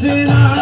Krishna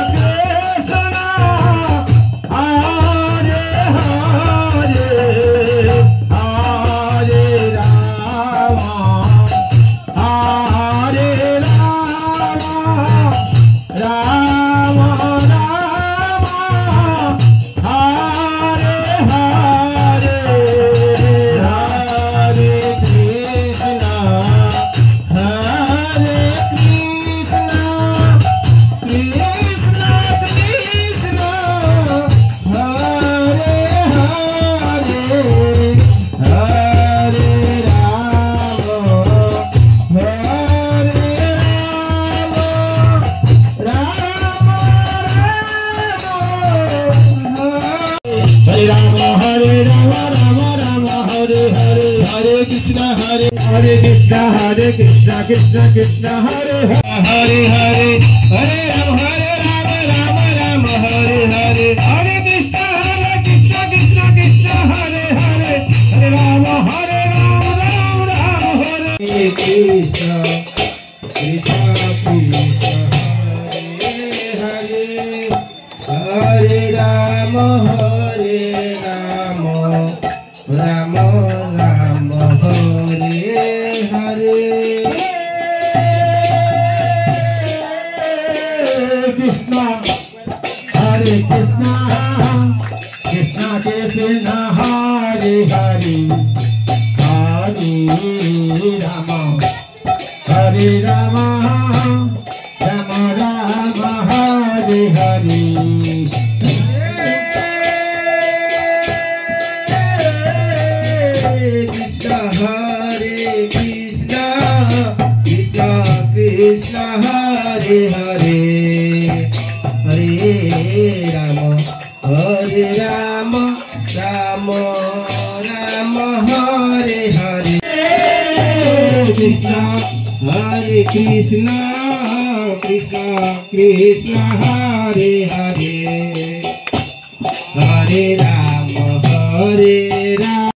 Krishna Krishna Hare Hare Hare Hare Ram Ram Ram Hare Hare Hare Krishna Krishna Krishna Hare Hare Hare Ram Ram Hare Krishna Krishna Krishna Hare Hare Ram Ram Ram Hare Hare Krishna Hare Krishna Krishna Krishna Hare Hare Hare Rama Hare Rama Rama Rama Hare Hare Krishna Hare Hare Hare Rama Hare Rama Rama Rama Hare Hare Krishna Hare Krishna Krishna Krishna Hare Hare Hare Rama Hare